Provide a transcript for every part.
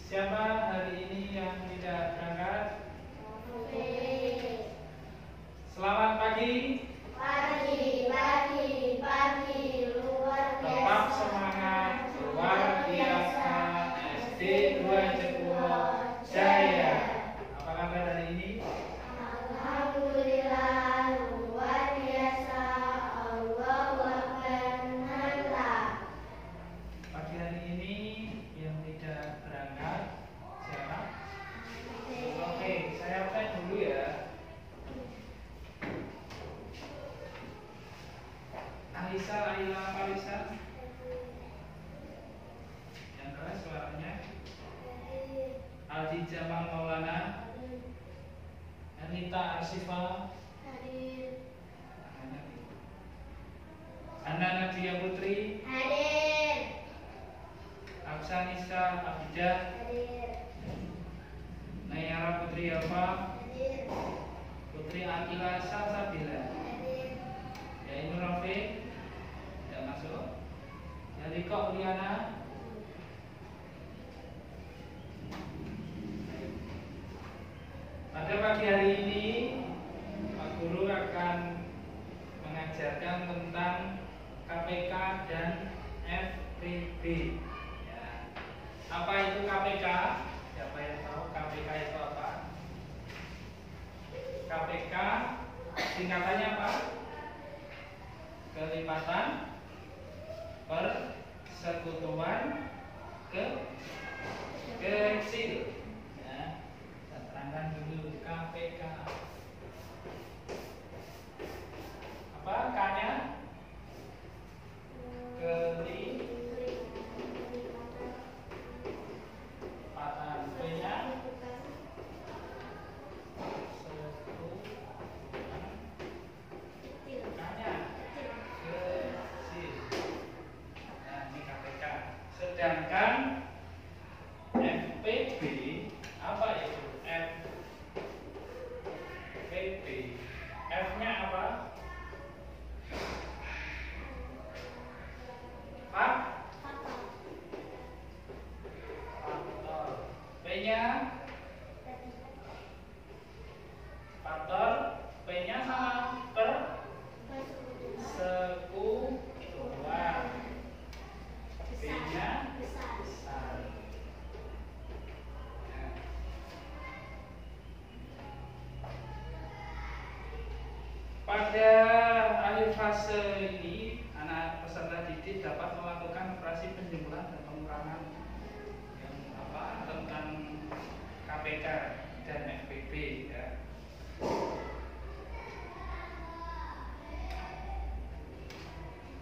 Siapa hari ini yang tidak berangkat? Selamat pagi. Pagi, luar biasa. Tetap semangat, luar biasa. SD 2 Jepuro Jaya. Apa kabar hari ini? Alhamdulillah, luar biasa. Allahu Akbar, mantap. Pagi hari ini yang tidak berangkat siapa? Oke, saya absen dulu ya. Alisa, Aila, Alisa. Yang keras suaranya. Aldi Jamal Maulana. Anita Arsifa. Anna Nadia Putri. Hadir. Aksanisa Abidah. Hadir. Nayara Putri Alfa. Hadir. Putri Akila Salsabila. Hadir. Yainu Rafiq. Tidak masuk. Yariko Uliana. Pada pagi hari ini Pak Guru akan mengajarkan tentang KPK dan FPB. Ya. Apa itu KPK? Siapa yang tahu KPK itu apa? KPK singkatannya apa? Kelipatan, persekutuan, kecil. Ya, saya terangkan dulu KPK. Apa K-nya? Kelipatan. B-nya? K-nya? Kecil. Nah, ini KPK. Sedangkan FPB apa itu? FPB. F-nya apa? Faktor. P-nya? Faktor. P-nya sama persekutuan. B-nya besar. Nah. Pada akhir fase ini, anak peserta didik dapat melakukan operasi penjumlahan dan pengurangan yang tentang KPK dan FPB ya.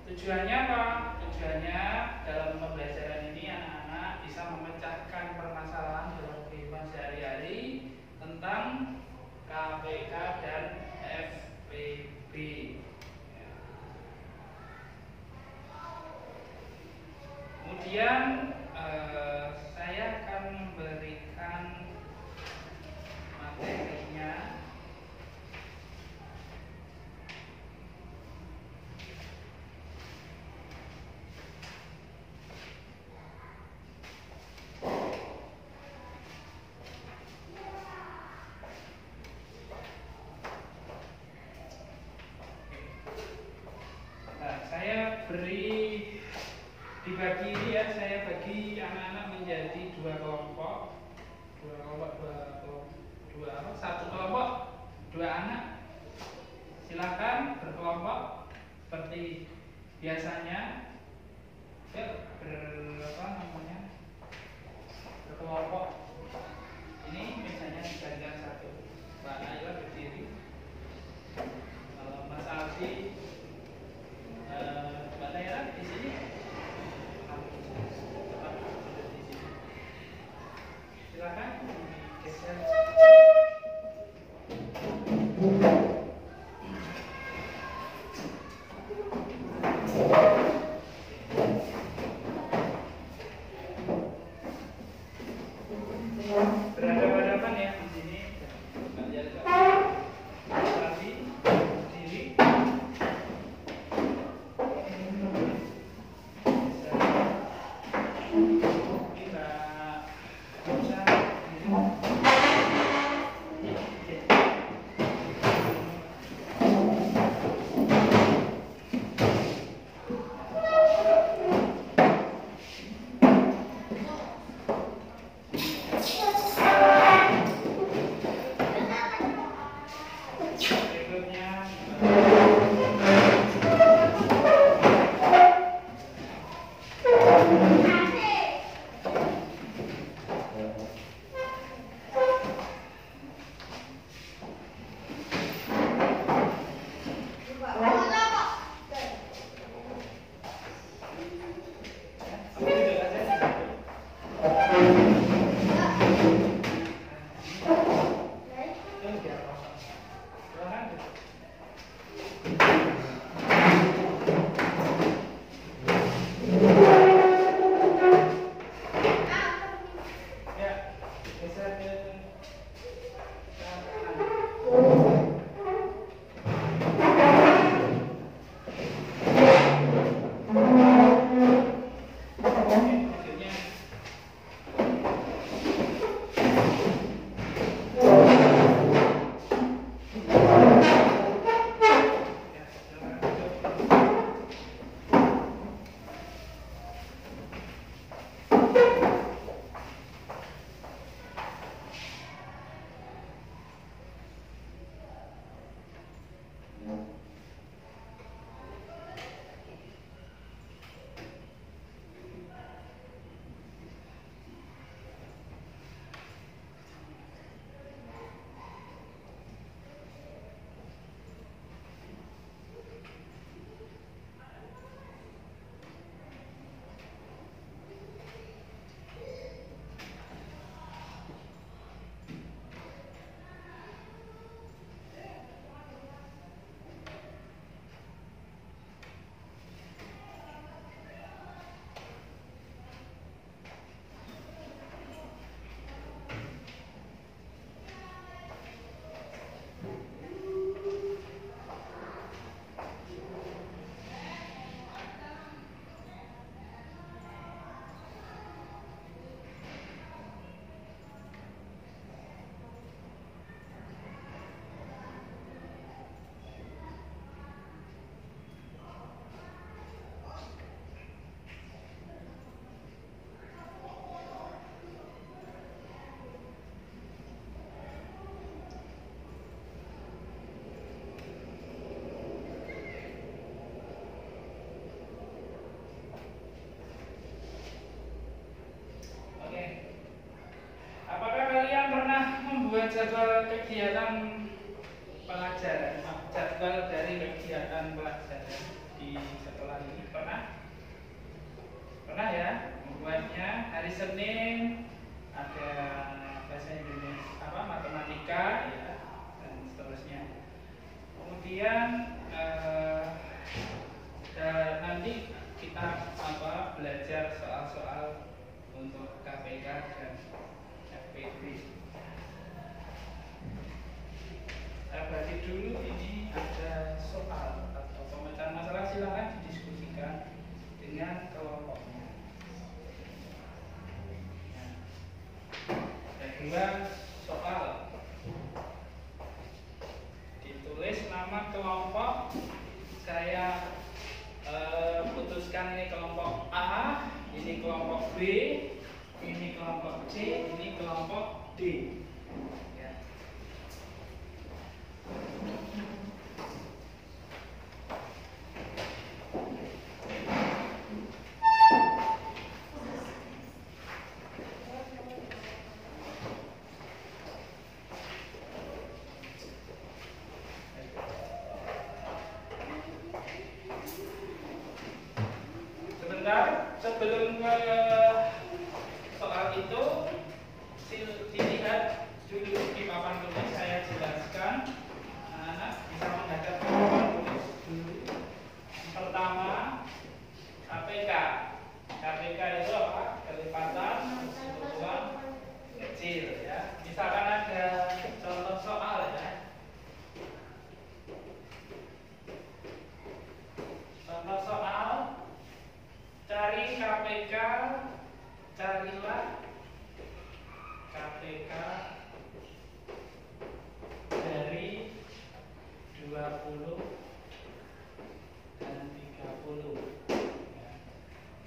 Tujuannya apa? Tujuannya dalam pembelajaran ini anak-anak bisa memecahkan permasalahan dalam kehidupan sehari-hari tentang KPK dan FPB. Kemudian saya akan memberikan materinya. Nah, saya dibagi ini ya, saya bagi anak-anak menjadi dua kelompok, satu kelompok, dua anak. Silakan berkelompok seperti biasanya. Berkelompok. Ini misalnya dijadikan satu. Mbak Naila berdiri. Kalau Mas Aldi, Mbak Naila di sini. Silakan geser. membuat jadwal kegiatan pelajaran, jadwal dari kegiatan pelajaran di sekolah ini pernah ya membuatnya. Hari Senin ada bahasa Indonesia, matematika ya, dan seterusnya. Kemudian nanti kita belajar soal-soal untuk KPK dan FPB. Saya bagi dulu, ini ada soal atau pemecahan masalah, silakan didiskusikan dengan kelompoknya. Kedua, soal ditulis nama kelompok. Saya putuskan ini kelompok A, ini kelompok B, ini kelompok C, ini kelompok D. Ya. Sebelum ke soal itu, dilihat dulu di papan tulis. Saya jelaskan, anak-anak bisa menghadap ke papan tulis dulu. Pertama, KPK. KPK itu apa? Kelipatan sekutuan kecil ya. Misalkan ada contoh soal ya. Contoh soal, cari KPK, carilah KPK dari 20 dan 30 ya.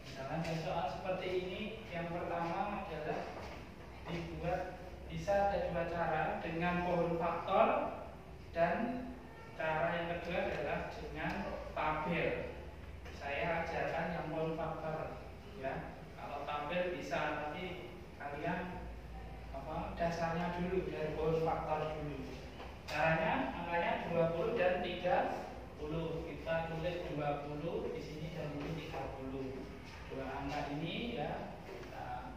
Misalkan ada soal seperti ini, yang pertama adalah dibuat, bisa ada dua cara, dengan pohon faktor, dan cara yang kedua adalah dengan tabel. Saya ajarkan yang pohon faktor ya. Kalau tabel bisa nanti kalian dasarnya dulu, dari pohon faktor dulu. Caranya angkanya 20 dan 30. Kita tulis 20 di sini dan ini 30. Dua angka ini ya, kita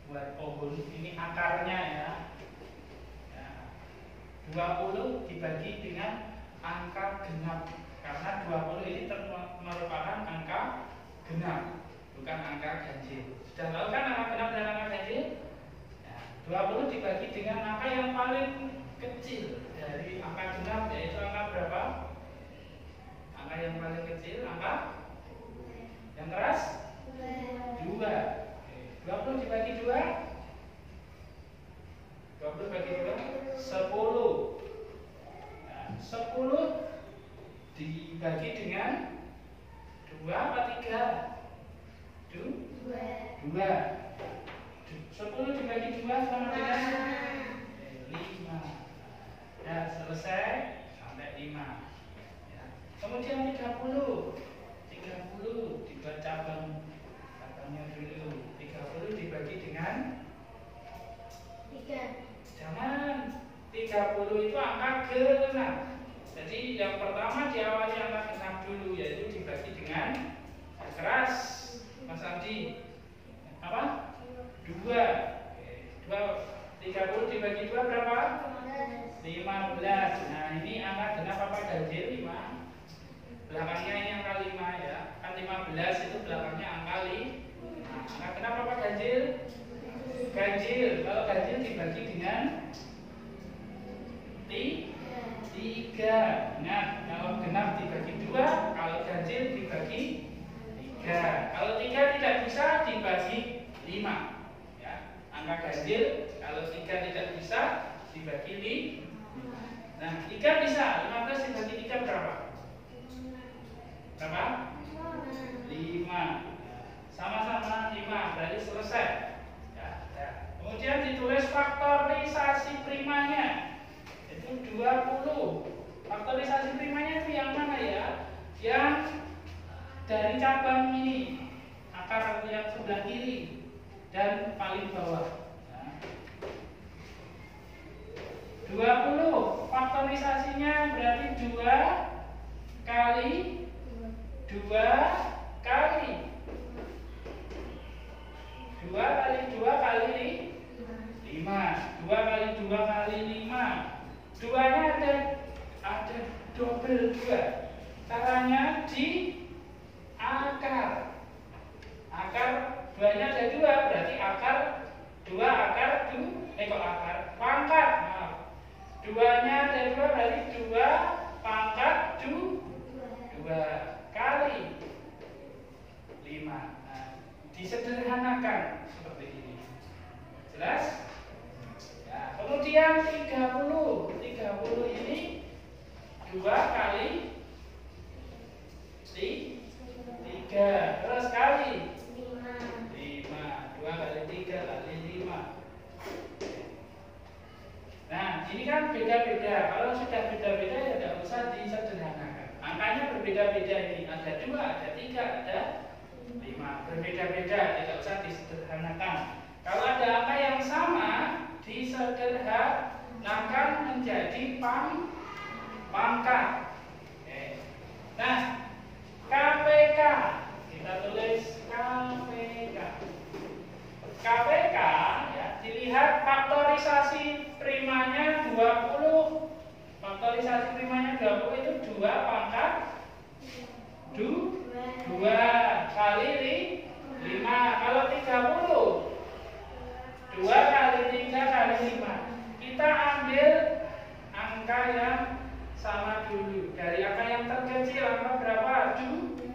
buat pohon, ini akarnya ya. 20 dibagi dengan angka genap, karena 20 ini merupakan angka genap, bukan angka ganjil. Sudah tahu kan angka genap dan angka ganjil? 20 dibagi dengan angka yang paling kecil dari angka genap, yaitu angka berapa? Angka yang paling kecil, angka yang keras? 2. 20 dibagi 2? 20 bagi 2? 10. 10 dibagi dengan 2 apa 3? 2. 10 dibagi 2 sama dengan 5. Ya, selesai sampai 5 ya. Kemudian 30 dibuat cabangnya dulu. 30 dibagi dengan 3. Jangan, 30 itu angka genap. Jadi yang pertama diawali angka genap dulu, yaitu dibagi dengan keras. Mas Adi, apa? 2. 30 dibagi 2 berapa? 15. Nah, ini angka genap apa ganjil? 5. Belakangnya ini angka 5 ya. Kan 15 itu belakangnya angka 5. Nah, angka genap apa ganjil? Ganjil. Kalau ganjil dibagi dengan 3. Nah, kalau genap dibagi 2, kalau ganjil dibagi 3. Kalau 3 tidak bisa dibagi 5 ya. Angka ganjil kalau 3 tidak bisa dibagi 5. Nah, 3 bisa. 15 dibagi 3 berapa? Berapa? 5. Sama-sama 5, berarti selesai ya. Kemudian ditulis faktorisasi primanya, itu 20. Faktorisasi primanya itu yang mana ya? Yang dari cabang ini, akar yang sebelah kiri dan paling bawah. 20. Faktorisasinya berarti 2 kali 2 kali 2 kali 2 kali 5. 2 kali 2 kali 5. 2-nya ada double 2. Caranya di akar. Akar 2-nya ada 2, berarti akar 2 akar 2. Kok akar? Pangkat. Maaf. 2-nya ada 2, berarti 2 pangkat 2 kali 5. Nah, disederhanakan seperti ini. Jelas? Ya, kemudian 30. 30 ini 2 kali 3. Terus kali 5. 2 kali 3 kali 5. Nah, ini kan beda-beda. Kalau sudah beda-beda ya tidak usah disederhanakan. Angkanya berbeda-beda ini. Ada 2, ada 3, ada 5. Berbeda-beda, tidak usah disederhanakan. Kalau ada angka yang sama, disederhanakan menjadi pangkat. Oke. Nah, KPK. Kita tulis KPK. KPK ya, dilihat faktorisasi primanya 20. Faktorisasi primanya 20 itu 2 pangkat 2 kali 5. Kalau 30 2 kali 3 kali 5. Kita ambil angka yang sama dulu. Dari angka yang terkecil angka berapa? 2.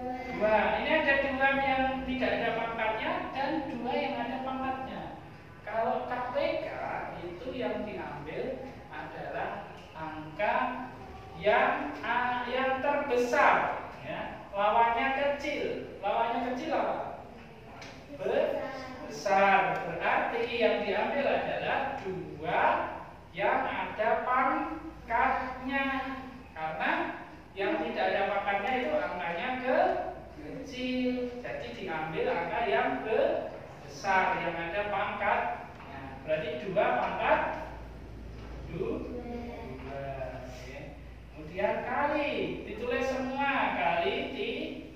Ini ada 2 yang tidak ada pangkatnya dan 2 yang ada pangkatnya. Kalau KPK itu yang diambil adalah angka yang terbesar, ya. Lawannya kecil. Lawannya kecil apa? Besar. Berarti yang diambil adalah 2 yang ada pangkatnya. Karena yang tidak ada pangkatnya itu angkanya kecil. Jadi diambil angka yang besar yang ada pangkatnya. Berarti 2 pangkat 2. Kemudian kali, ditulis semua kali 3.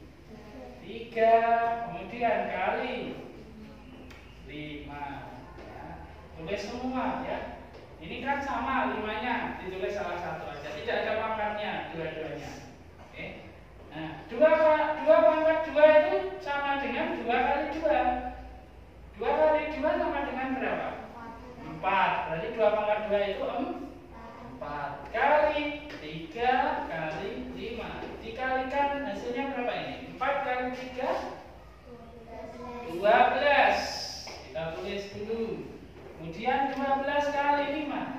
Kemudian kali 5. Ya. Tulis semua ya. Ini kan sama 5-nya, ditulis salah satu aja. Tidak ada pangkatnya dua-duanya. Oke. Nah, 2 pangkat 2 itu sama dengan 2 kali 2. 2 kali 2 sama dengan berapa? 4. Berarti 2 pangkat 2 itu 4 kali 3 kali 5. Dikalikan hasilnya berapa ini? 4 kali 3 12. Kita tulis dulu. Kemudian 12 kali 5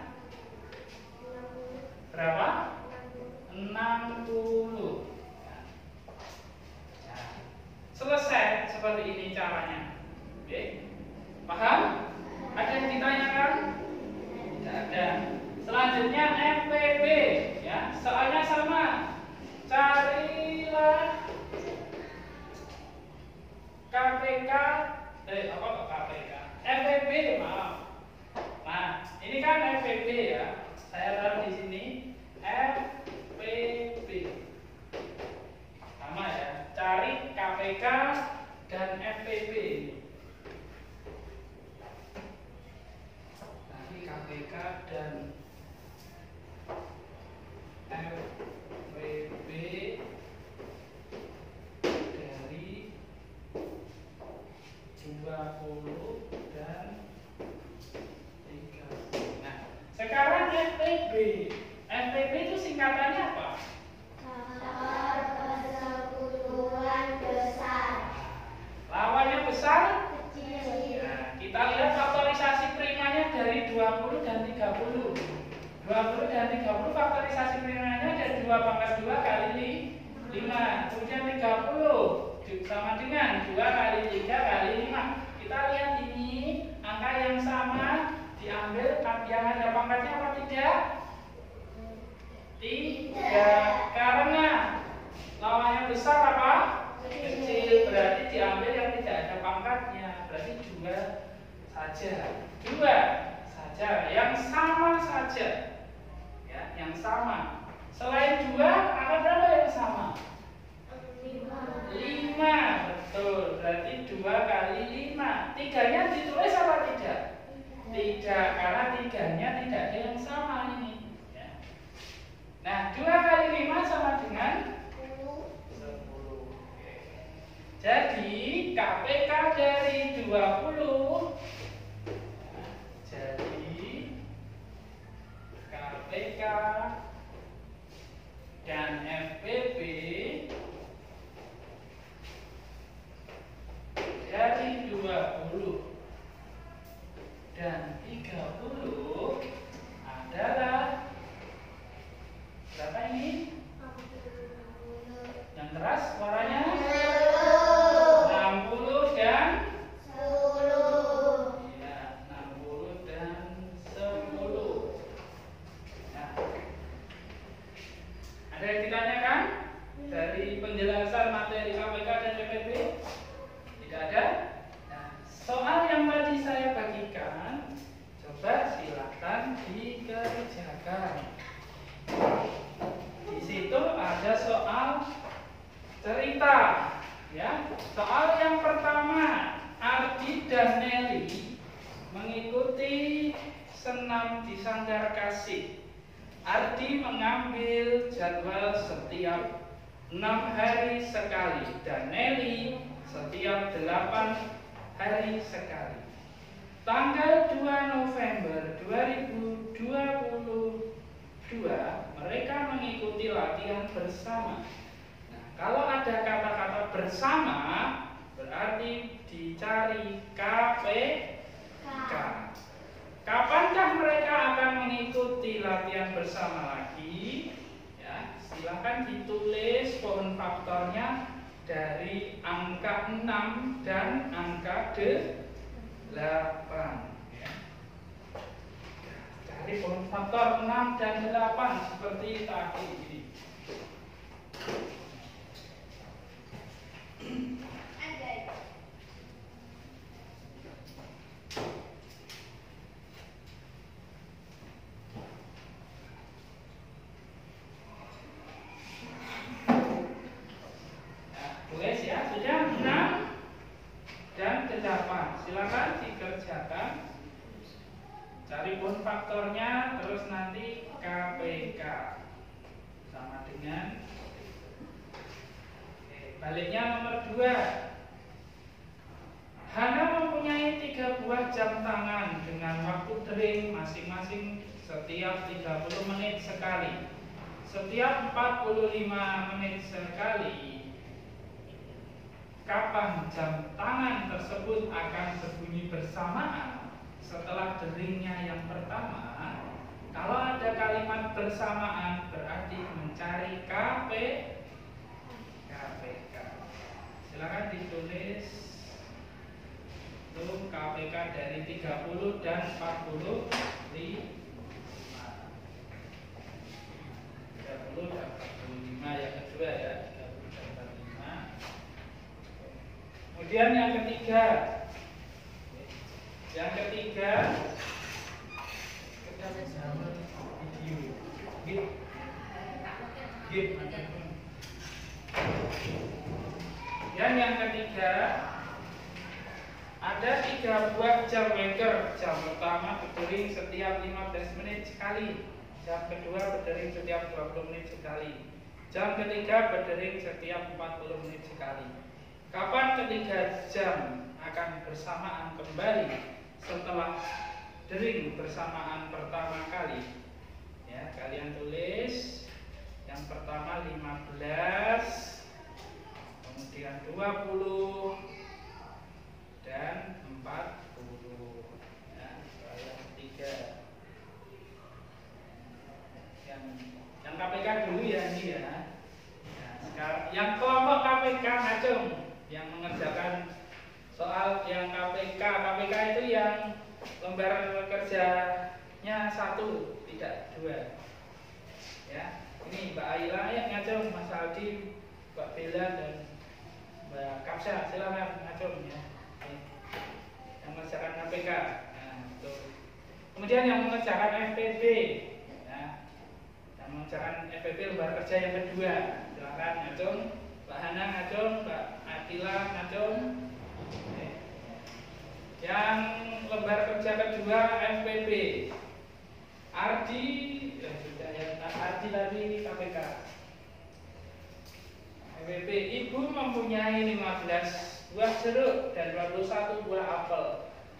berapa? 60. Nah, selesai seperti ini caranya. Oke. Paham? Ada yang ditanyakan? Tidak ada. Selanjutnya FPB ya. Soalnya sama. Carilah KPK KPK? FPB, maaf. Nah, ini kan FPB ya. Saya taruh di sini FPB. Sama ya. Cari KPK dan FPB. Cari KPK dan FPB dari 20 dan 30. Nah, sekarang FPB. FPB itu singkatannya apa? Faktor persepuluhan besar. Lawannya besar? Kecil. Nah, kita lihat faktorisasi primanya dari 20 dan 30. 20 dan 30 faktorisasi primanya ada 2 pangkat 2 kali 5. Kemudian 30 sama dengan 2 kali 3 kali 5. Kita lihat ini angka yang sama diambil yang ada pangkatnya apa tidak? Tidak. Karena lawannya besar apa? Kecil. Berarti diambil yang tidak ada pangkatnya. Berarti 2 saja. 2 saja. Yang sama saja. yang sama. Selain 2, ada berapa yang sama? 5. Betul. Berarti 2 kali 5. 3-nya ditulis apa tidak? Tidak, karena 3-nya tidak ada yang sama ini. Ya. Nah, 2 kali 5 sama dengan 10. Jadi KPK dari 20, jadi KPK dan FPB dari 20 dan 30 adalah berapa ini? Yang keras suaranya? 60 dan 10. ya, 60 dan 10. Nah, ada yang ditanyakan dari penjelasan materi KPK dan FPB? Tidak ada? Nah, soal yang tadi saya bagikan, coba silakan dikerjakan. Di situ ada soal cerita, ya. Soal yang pertama, Ardi dan Nelly mengikuti senam di Sanggar Kasih. Ardi mengambil jadwal setiap 6 hari sekali dan Nelly setiap 8 hari sekali. Tanggal 2 November 2022 mereka mengikuti latihan bersama. Nah, kalau ada kata-kata bersama berarti dicari KPK. Kapankah mereka akan mengikuti latihan bersama lagi? Ya, silakan ditulis pohon faktornya dari angka 6 dan angka 8. Ya. Cari pohon faktor 6 dan 8 seperti tadi ini. Tulis ya, sudah 6 dan 8. Silakan dikerjakan. Cari pun faktornya, terus nanti KPK sama dengan baliknya nomor 2. Hana mempunyai 3 buah jam tangan dengan waktu dering masing-masing setiap 30 menit sekali. Setiap 45 menit sekali. Kapan jam tangan tersebut akan berbunyi bersamaan setelah deringnya yang pertama? Kalau ada kalimat bersamaan berarti mencari KPK. Silakan ditulis tuh KPK dari 30 dan 45. 30 dan 45 yang kedua ya. Kemudian yang ketiga, yang ketiga ada 3 buah jam waker. Jam pertama berdering setiap 15 menit sekali. Jam kedua berdering setiap 20 menit sekali. Jam ketiga berdering setiap 40 menit sekali. Kapan ketiga jam akan bersamaan kembali setelah dering bersamaan pertama kali? Ya, kalian tulis. Yang pertama 15, kemudian 20 dan 40. Ya, yang ketiga. Yang KPK dulu ya ini ya. Nah, sekarang yang kelompok KPK ngacung yang mengerjakan soal yang KPK itu yang lembar kerjanya 1, tidak 2. Ya, ini Mbak Aila yang ngacung, Mas Aldi, Mbak Bella dan Mbak Kapsa, silakan ngacung ya. Yang mengerjakan KPK. Nah, itu. Kemudian yang mengerjakan FPB. Ya. mengerjakan FPP lembar kerja yang kedua. Silakan ngacung, Mbak Hana ngacung, Mbak Atila ngacung. Yang lembar kerja kedua FPP. Ardi, sudah ya, Ardi tadi KPK. FPP, Ibu mempunyai 15 buah jeruk dan 21 buah apel.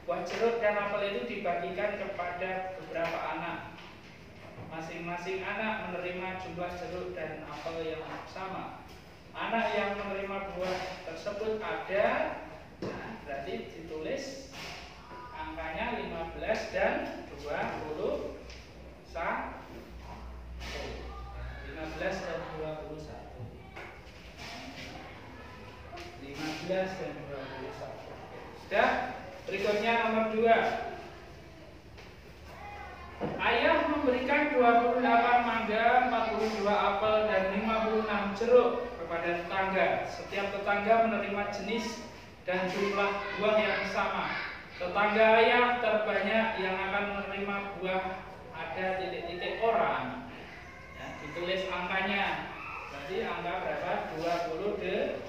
Buah jeruk dan apel itu dibagikan kepada beberapa anak. Masing-masing anak menerima jumlah jeruk dan apel yang sama. Anak yang menerima buah tersebut ada, nah, berarti ditulis angkanya 15 dan 21. 15 dan 21. 15 dan 21. Sudah? Berikutnya nomor 2. Ayah memberikan 28 mangga, 42 apel, dan 56 jeruk kepada tetangga. Setiap tetangga menerima jenis dan jumlah buah yang sama. Tetangga ayah terbanyak yang akan menerima buah ada titik-titik orang. Ya, ditulis angkanya. Berarti angka berapa? 28,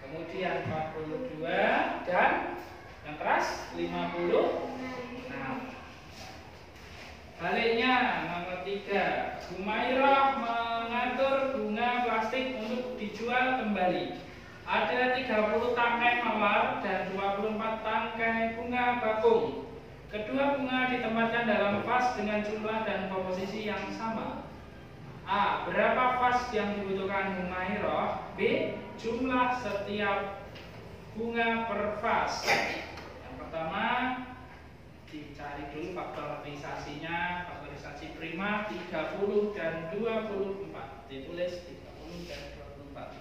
kemudian 42, dan yang keras 50. Baliknya nomor 3. Humairah mengatur bunga plastik untuk dijual kembali. Ada 30 tangkai mawar dan 24 tangkai bunga bakung. Kedua bunga ditempatkan dalam vas dengan jumlah dan komposisi yang sama. A. Berapa vas yang dibutuhkan Humairah? B. Jumlah setiap bunga per vas. Yang pertama, dicari dulu faktorisasinya. Faktorisasi prima 30 dan 24. Ditulis 30 dan 24.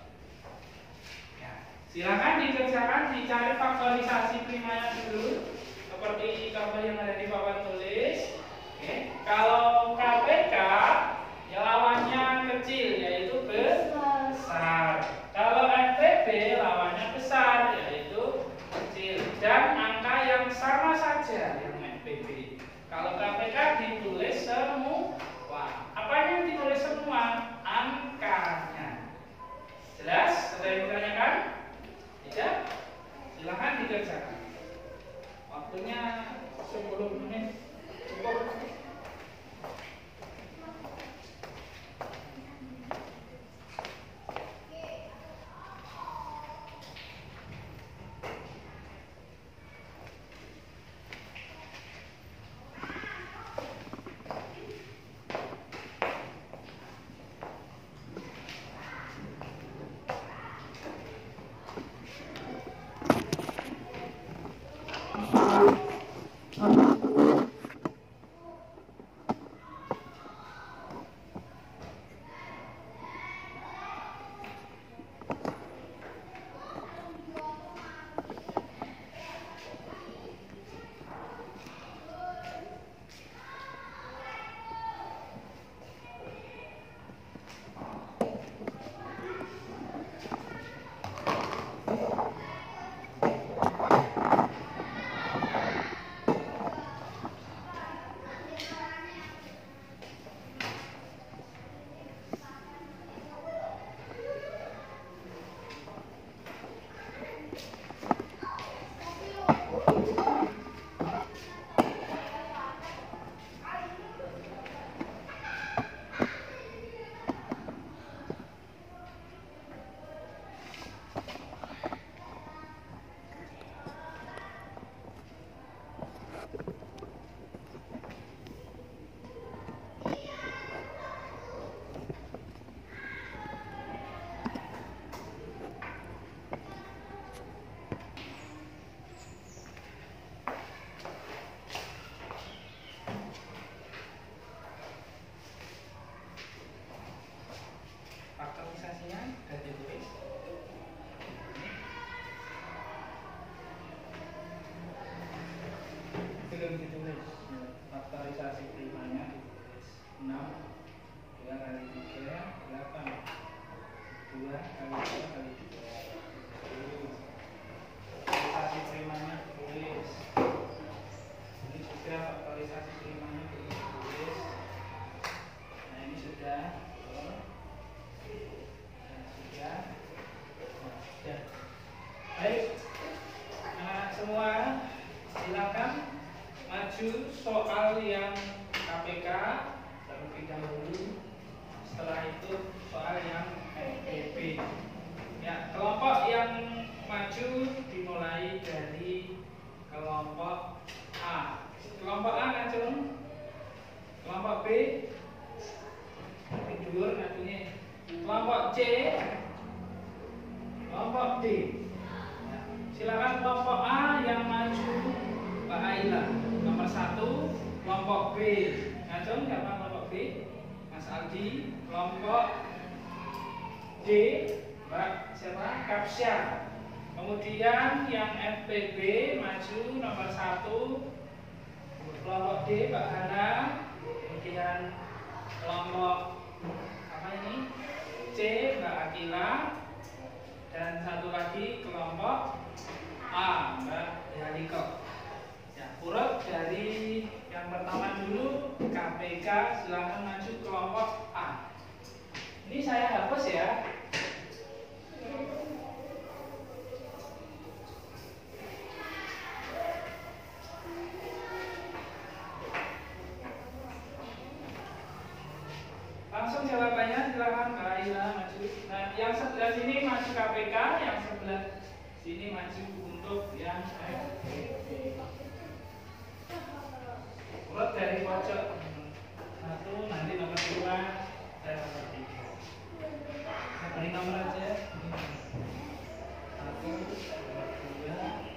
Ya, silakan dikerjakan, dicari faktorisasi primanya dulu. Seperti contoh yang ada di papan tulis. Oke. Kalau KPK ya lawannya kecil yaitu besar. Kalau FPP lawannya besar yaitu kecil. Dan angka yang sama saja yang FPP. Kalau KPK ditulis semua. Apa yang ditulis semua? Angkanya. Jelas? Ada yang ditanyakan? Tidak? Silahkan dikerjakan. Waktunya 10 menit. Cukup. belum ditulis. Faktorisasi primanya ditulis 6 2 kali 3 8 2 kali 2 kali 3 faktorisasi primanya ditulis. Ini juga faktorisasi primanya ditulis silakan maju soal yang KPK terlebih dahulu. Setelah itu soal yang FPB. Ya, kelompok yang maju dimulai dari kelompok A. Kelompok A ngacung. Kelompok B tidur ngacungnya. Kelompok C. Kelompok D. Ya, silakan kelompok A yang maju Mbak Aila nomor 1. Kelompok B ngacung siapa kelompok B? Mas Aldi. Kelompok D Mbak siapa? Kapsya. Kemudian yang FPB maju nomor 1 kelompok D Mbak Hana. Kemudian kelompok apa ini? C Mbak Akila. Dan satu lagi kelompok A Mbak Yaliko. Ya, urut dari yang pertama dulu KPK, silakan maju kelompok A. Ini saya hapus ya. Langsung jawabannya silakan Mbak Aila maju. Nah, yang sebelah sini maju KPK, yang sebelah sini maju untuk yang FPB. Urut dari pojok 1, nanti nomor 2 dan nomor 3. Saya beri nomor aja. 1, nomor 2.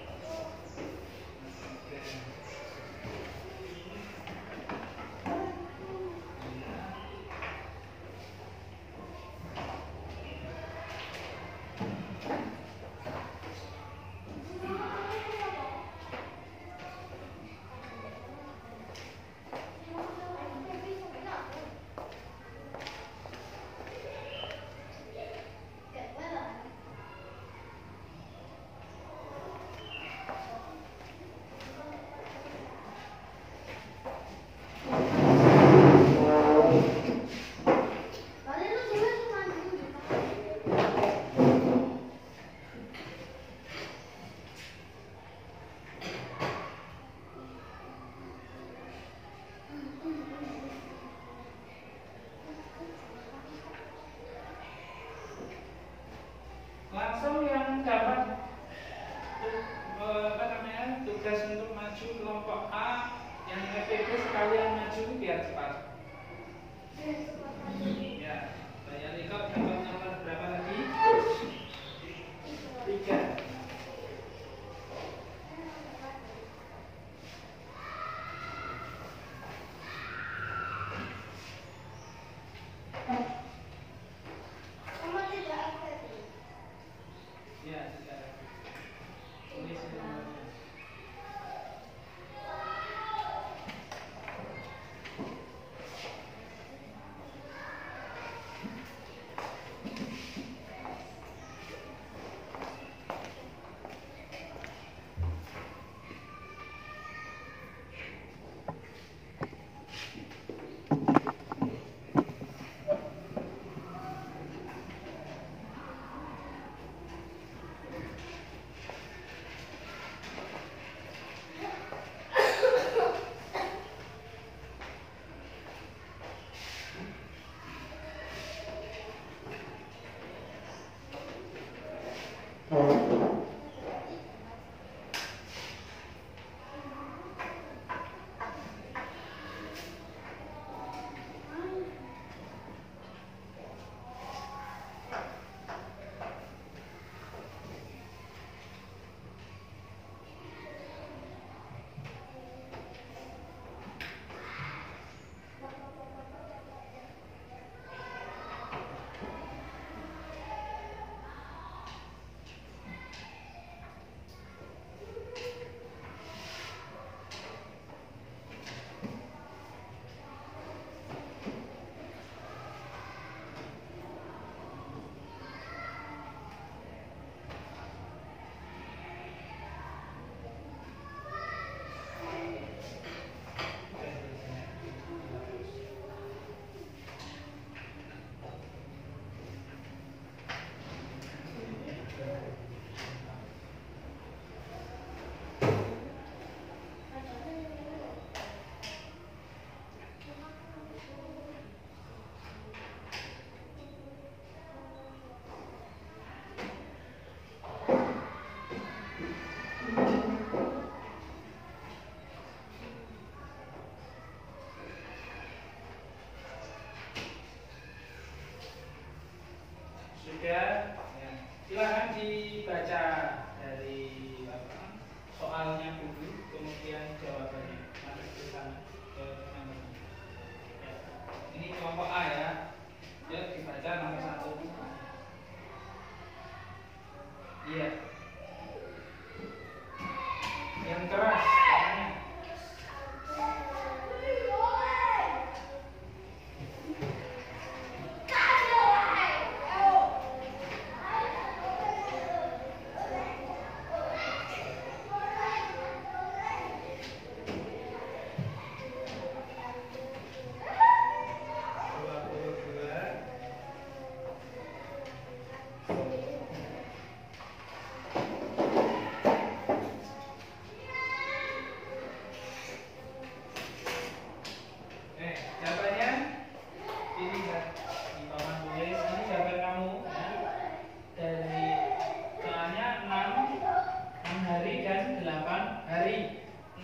Langsung yang dapat tugas untuk maju kelompok A yang FPB sekalian maju biar cepat. Ya, saya Liko dapat nomor berapa lagi? 3. Ya, sudah. Tulis nomornya.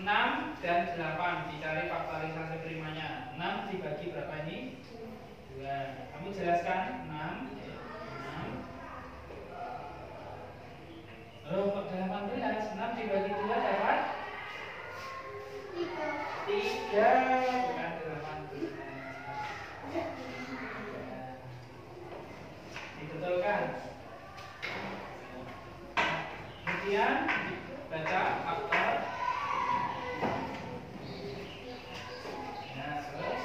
6 dan 8. Dicari faktorisasi primanya. 6 dibagi berapa ini? 2. Kamu jelaskan 6. Oh, 18. 6 dibagi 2 dapat 3. Bukan 18. Dibetulkan. Kemudian baca faktor. Nah, terus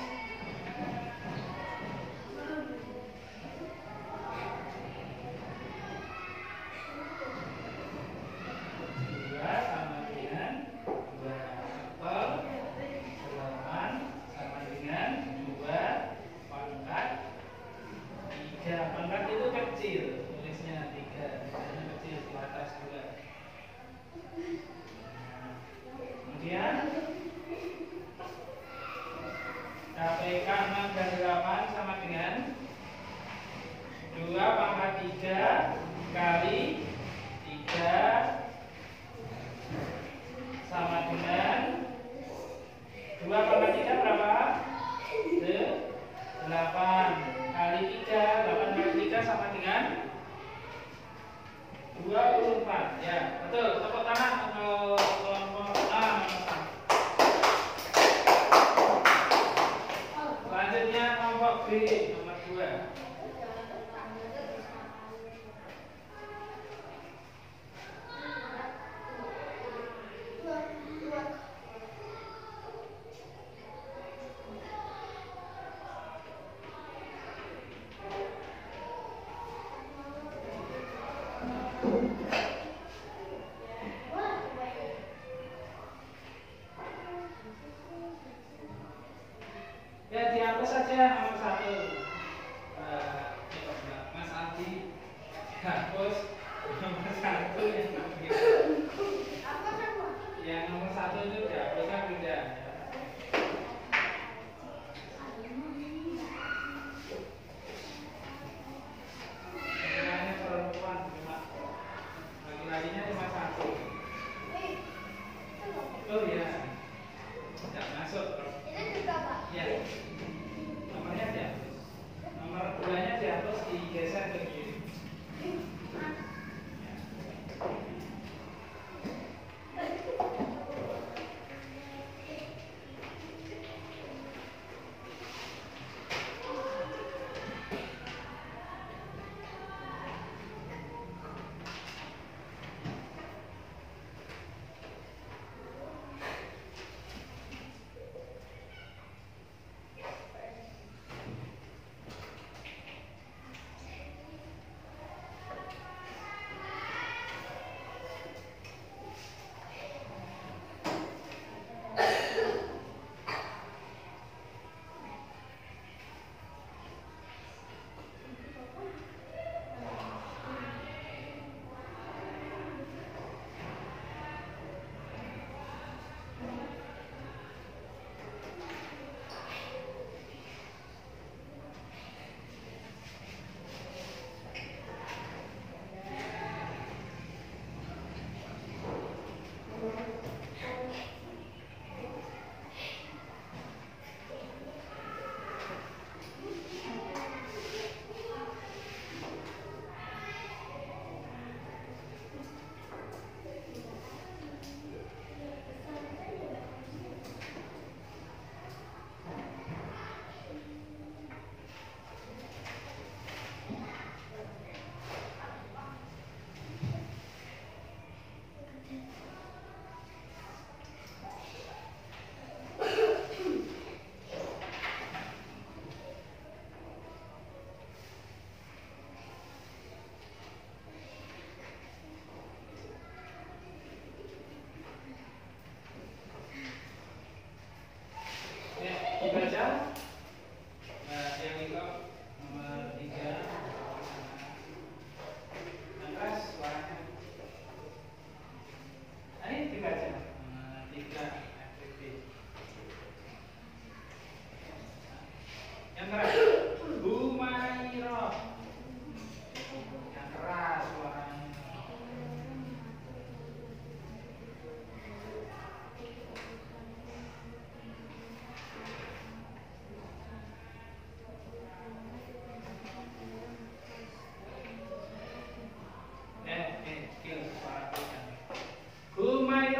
dua sama dengan 2 faktor 8 sama dengan 2 pangkat 3. Pangkat itu kecil, tulisnya 3, misalnya kecil di atas 2. Kemudian KPK 6 dan 8 sama dengan 2 pangkat 3 kali 3 sama dengan 2 pangkat 3 berapa? 8 kali 3. 8 kali 3 sama dengan 24. Ya, betul. Tepuk tangan untuk kelompok A. Selanjutnya kelompok B nomor 2. Ya, dihapus saja nomor 1. Mas Aldi hapus nomor 1 yang yang nomor 1 itu dihapuskan tidak? Sebenarnya perempuan cuma laki-lakinya cuma 1. Oh iya, tidak masuk. Ya, nomornya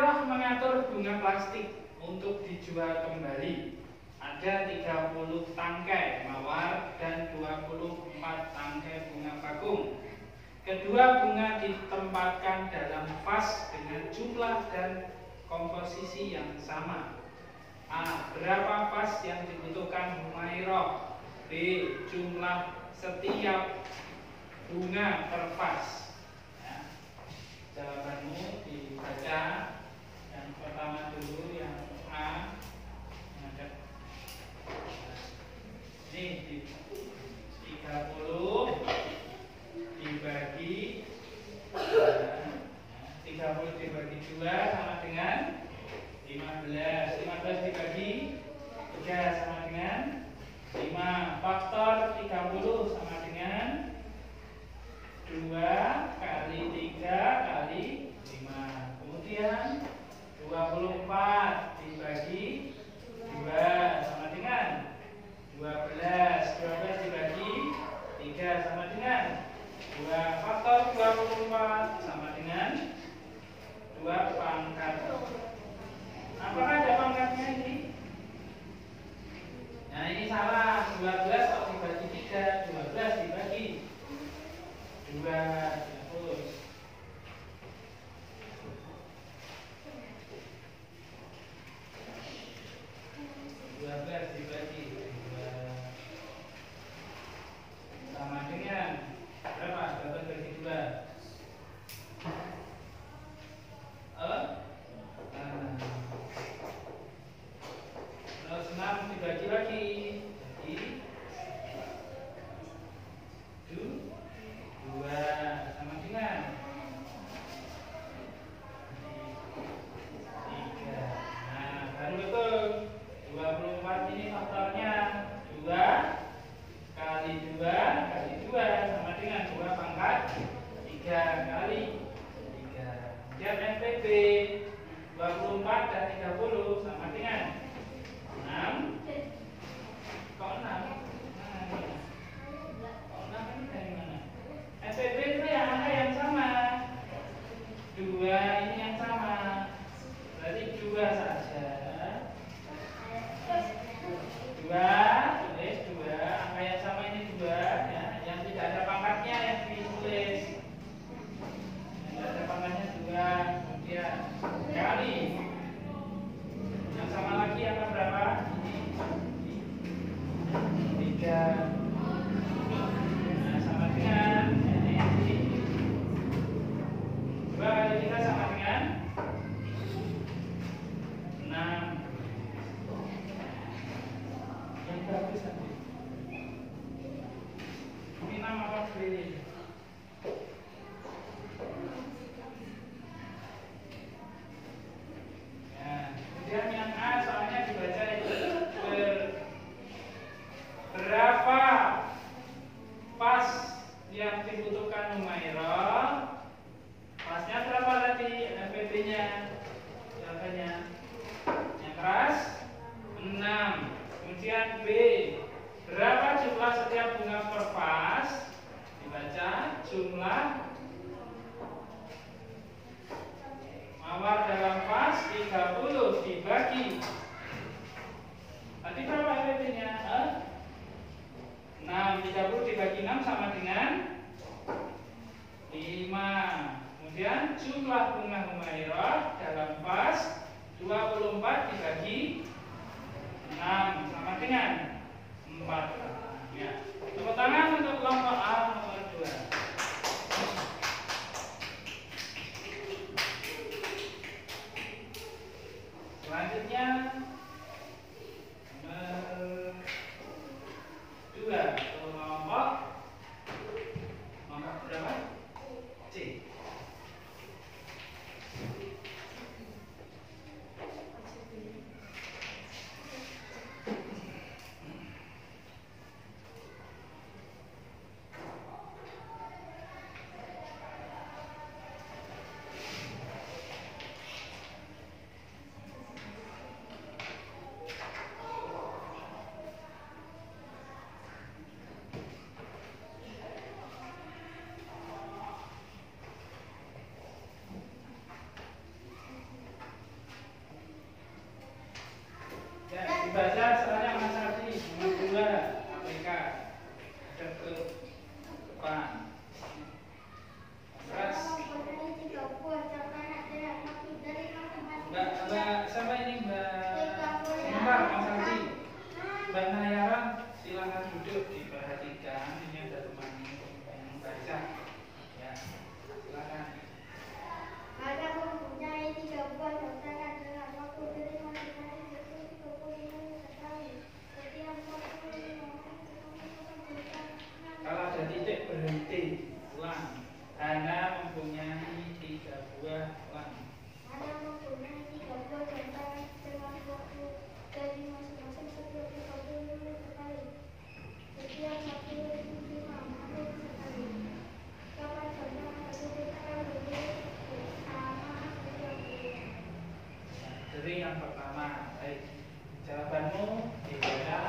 Humairah mengatur bunga plastik untuk dijual kembali. Ada 30 tangkai mawar dan 24 tangkai bunga bakung. Kedua bunga ditempatkan dalam vas dengan jumlah dan komposisi yang sama. A. Berapa vas yang dibutuhkan Humairah? B. Jumlah setiap bunga per vas. Ya. Jawabanmu dibaca. Yang pertama dulu, yang A. Ini di 30 dibagi 30 dibagi 2 sama dengan 15. 15 dibagi 3 sama dengan 5. Faktor 30 sama dengan 2 kali 3 kali 5. Kemudian 24 dibagi 2 sama dengan 12. 12 dibagi 3 sama dengan 2. Faktor 24 sama dengan 2 pangkat. Apakah ada pangkatnya ini? Nah, ini salah. 12 kok dibagi 3, 12 dibagi 2. Terus 12 dibagi 2 sama dengan berapa? 12 bagi 2. Terus 6 dibagi lagi. Jadi 2 sama dengan 3. Nah, baru betul. 24 ini faktornya 2 kali 2 kali 2 sama dengan 2 pangkat 3 kali 3. Kemudian FPB 24 dan 30 sama dengan 6. Kok 6? Nah, kok 6 ini dari mana? FPB itu yang angka yang sama. 2 ini yang sama. Berarti 2 saja. 2, tulis 2, angka yang sama ini 2 ya. Yang tidak ada pangkatnya yang ditulis. Yang tidak ada pangkatnya 2. Kemudian kali yang sama lagi angka berapa? Ini 3. Nah, sama dengan ini 2 kali 3 sama dengan 6. Yang bagus nanti. Ini 6 apa pilih? Kemudian yang A soalnya dibaca itu berapa pas yang dibutuhkan Humairah. Pasnya berapa tadi? FPB-nya jawabannya yang keras 6. Kemudian B, berapa jumlah setiap bunga per vas? Dibaca jumlah mawar dalam vas 30 dibagi. Tadi berapa FPB-nya? 6. 30 dibagi 6 sama dengan 5. Kemudian jumlah bunga Humairah dalam vas 24 dibagi 6 sama dengan 4. Ya. Tepuk tangan untuk kelompok A nomor 2. Selanjutnya nomor 2, kelompok berapa? C. Dibaca soalnya Mas Ardi nomor 2 APK ada ke depan. Terus Mbak siapa ini Mbak Mas Ardi, Mbak Nayaran, silakan duduk, diperhatikan. Ini ada teman yang membaca. Ya, silakan. Ada mempunyai 3 buah tangan dengan waktu dari masing-masing 30 sekali. Setiap waktu Kalau ada titik berhenti, ulang. Hana mempunyai 3 buah ulang. Ada mempunyai 3 buah tangan dengan waktu dari masing-masing 30 sekali. Setiap waktu 5 sekali. Kapan saja satu kita lebih sama seperti Dari yang pertama, baik. Jawabanmu dibaca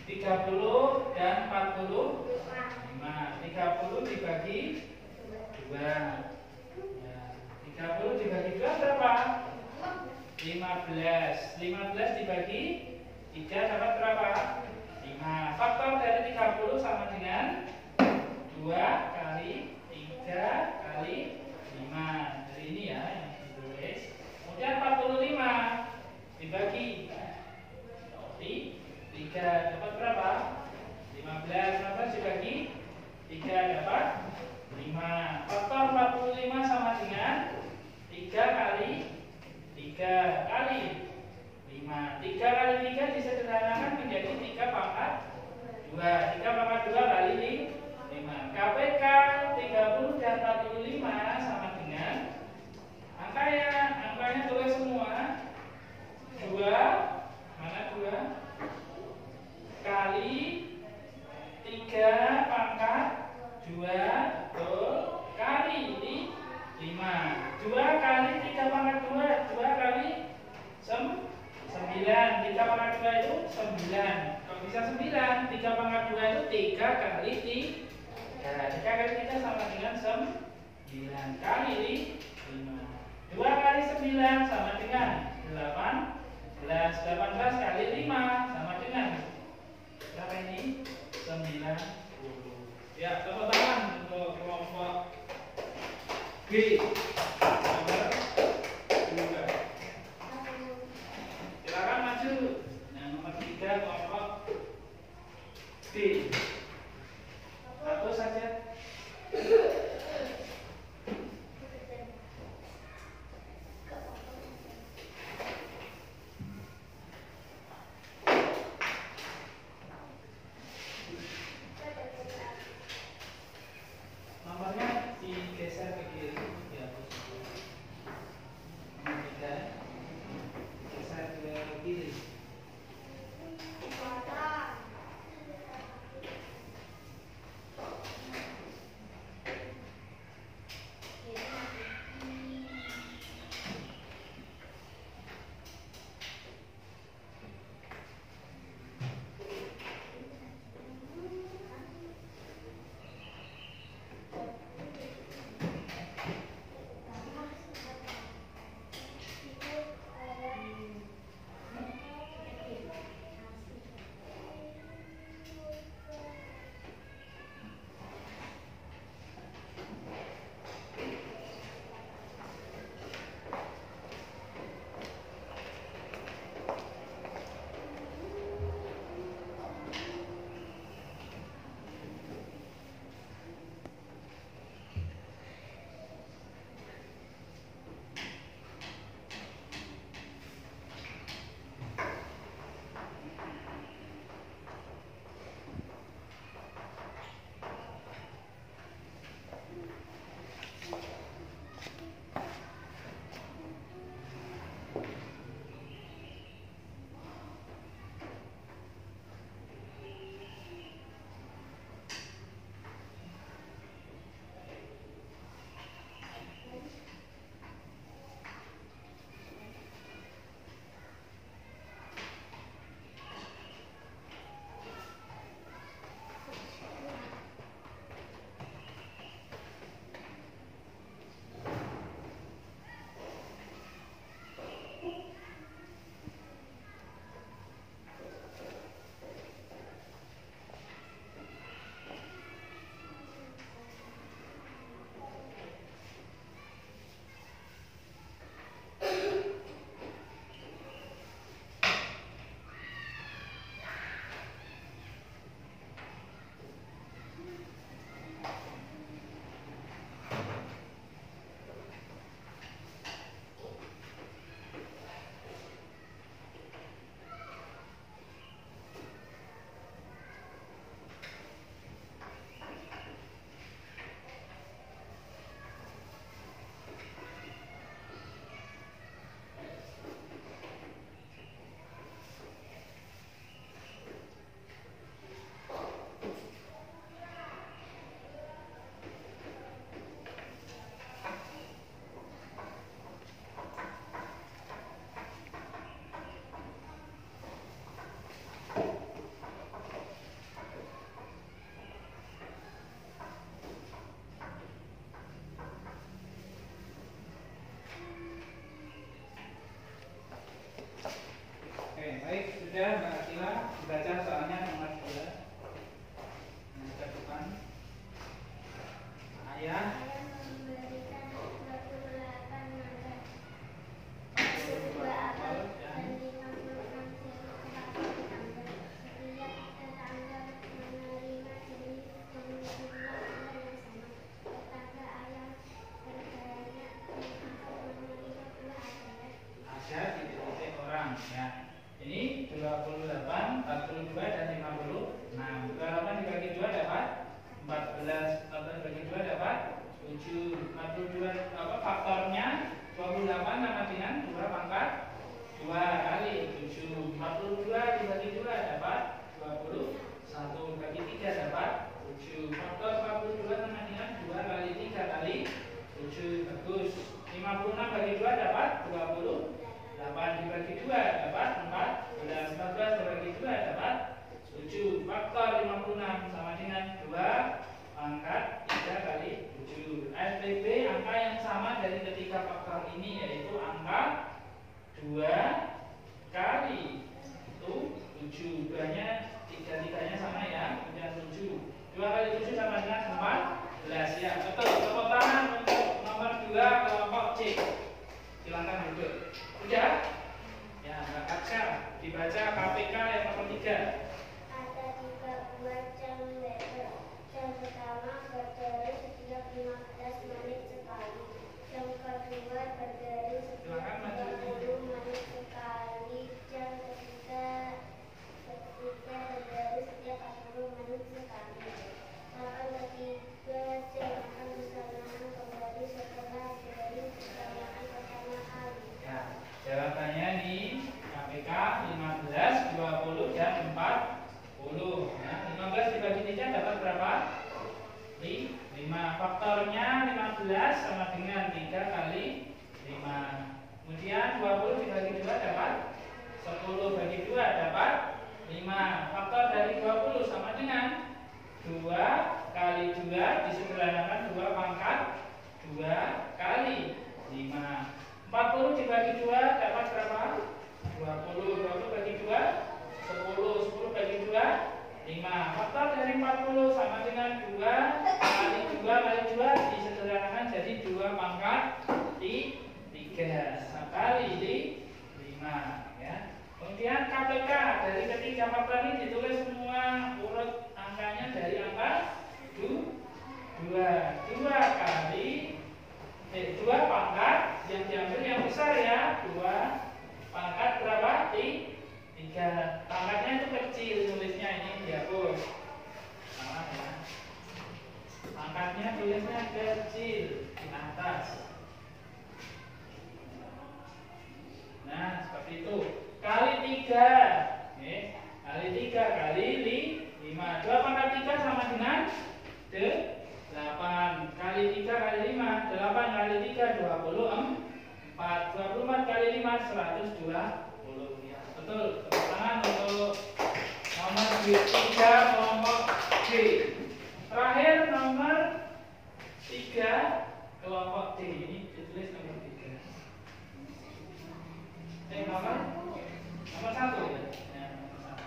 30 dan 45. 30 dibagi 2. Ya, 30 dibagi 2 berapa? 15. 15 dibagi 3 dapat berapa? 5. Faktor dari 30 sama dengan 2 kali 3 kali 5. Dari ini ya yang ditulis. Kemudian 45 dibagi 3 dapat berapa? 15. 15 dibagi 3 dapat 5. Faktor 45 sama dengan 3 kali 3 kali 5. 3 kali 3 disederhanakan menjadi 3 pangkat 2. 3 pangkat 2 kali 5. KPK 30 dan 45 sama dengan angkanya tulis semua. 2 mana 2 kali 3 pangkat 2 betul kali 5. 2 kali 3 pangkat 2 2 kali 9. 3 pangkat 2 itu 9. Kalau bisa 9, 3 pangkat 2 itu 3 kali 3. 3 kali 3 sama dengan 9 kali 5. 2 kali 9 sama dengan 18. 18 kali 5 sama dengan berapa ini? 90. Ya, tepuk tangan untuk kelompok G. Nomor 2. Silakan maju. Nah, nomor 3 kelompok D. Satu saja. Nomornya digeser ke kiri, dihapus. faktornya 28 sama dengan 2 pangkat 2 kali 7. 42 dibagi 2 dapat 20. 1 bagi 3 dapat 7. Faktor 42 sama dengan 2 kali 3 kali 7. Bagus. 56 bagi 2 dapat 20. 8 dibagi 2 dapat 14. 14 dibagi 2 dapat 7. Faktor 56 sama dengan 2 pangkat 3 kali 7. SPB angka yang sama dari ketiga faktor ini yaitu angka 2 kali 7. 2-nya 3-3-nya sama ya, kemudian 7. 2 kali 7 sama dengan 14 ya. Betul. Tepuk tangan untuk nomor 2 kelompok C. Silakan duduk. Sudah? Ya, Mbak Kaca dibaca KPK yang nomor 3. Ada 3 buah jam letter. Jam pertama berdiri setiap 15 menit sekali. Jam kedua berdiri setiap 20 menit sekali. Jam ketiga berdiri setiap 40 menit sekali. Langkah ketiga jam akan disarankan kembali setelah dari pertanyaan pertama kali. Ya, jawabannya di KPK 15, 20 dan 40. Nah, 15 dibagi 3 dapat berapa? 5. Faktornya 15 sama dengan 3 kali 5. Kemudian 20 dibagi 2 dapat 10 bagi 2 dapat 5. Faktor dari 20 sama dengan 2 kali 2 disederhanakan 2 pangkat 2 kali 5. 40 dibagi 2 dapat berapa? 20. 20 bagi 2 10. 10 bagi 2 5. Faktor dari 40 sama dengan 2 kali 2 kali 2 disederhanakan jadi 2 pangkat 3 kali 5 ya. Kemudian KPK dari ketiga faktor ini ditulis semua urut angkanya dari angka 2 kali 2 pangkat yang diambil yang besar ya. 2 pangkat berapa? 3. Pangkatnya itu kecil, tulisnya ini dihapus. Salah ya. Pangkatnya tulisnya kecil di atas. Nah, seperti itu. Kali 3. Kali 3 kali 5. 2 pangkat 3 sama dengan 8 kali 3 kali 5. 8 kali 3 24. 24 kali 5 120 ya. Betul. Tepuk tangan untuk nomor 3 kelompok D. Terakhir nomor 3 kelompok D. Ini ditulis nomor 3. Nomor 1 ya. Ya, nomor 1.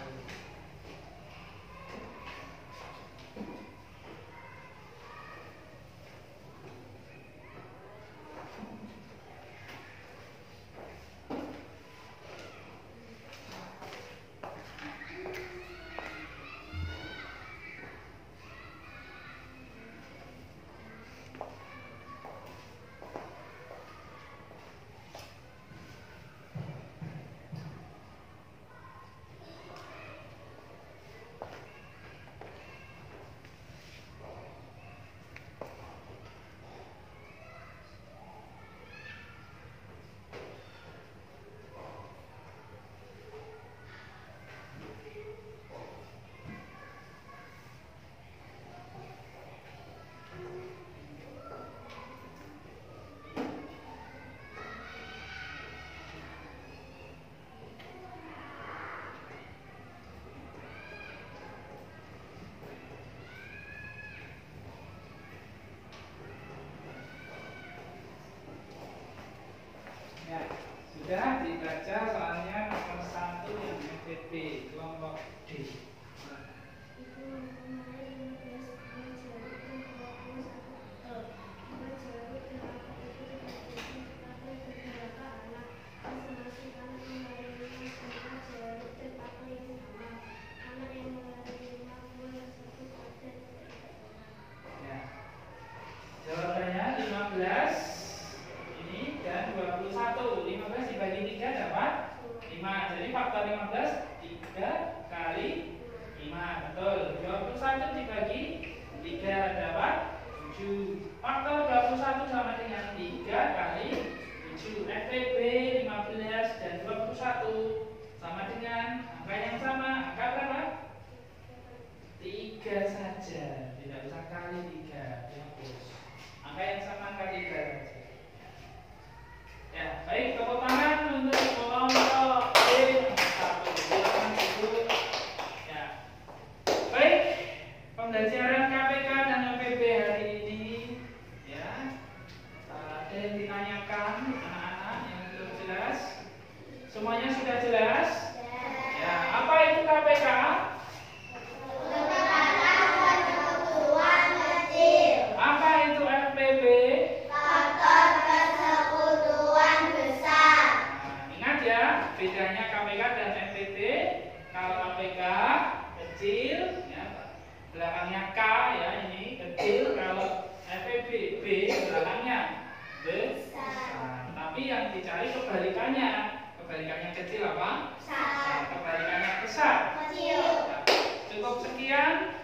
Ya, sudah dibaca soalnya nomor 1 yang FTP kelompok D. Ya. Jawabannya 15 ini dan 21. 15 dibagi 3 dapat 5. Jadi faktor 15 3 kali 5. Betul. 21 kali 3 dihapus. Angka yang sama kali 3 saja. Ya, baik, tepuk tangan untuk kelompok tim 1. Silakan duduk. Ya. Baik, pembelajaran KPK dan MPB hari ini ya. Ada yang ditanyakan anak-anak yang belum jelas? Semuanya sudah jelas? Ya, apa itu KPK? Apa itu MPB? Ingat ya, bedanya KPK dan MPB. Kalau KPK kecil, ya, belakangnya K ya, ini kecil. Kalau MPB B belakangnya besar. Tapi yang dicari kebalikannya. Kebalikannya kecil apa? Besar. Kebalikannya besar. Nah, cukup sekian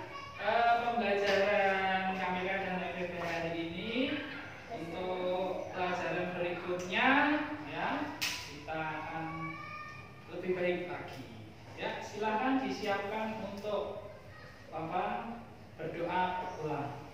pembelajaran KPK dan MPB hari ini. Untuk pelajaran berikutnya ya, kita akan lebih baik lagi. Ya, silakan disiapkan untuk berdoa ulang.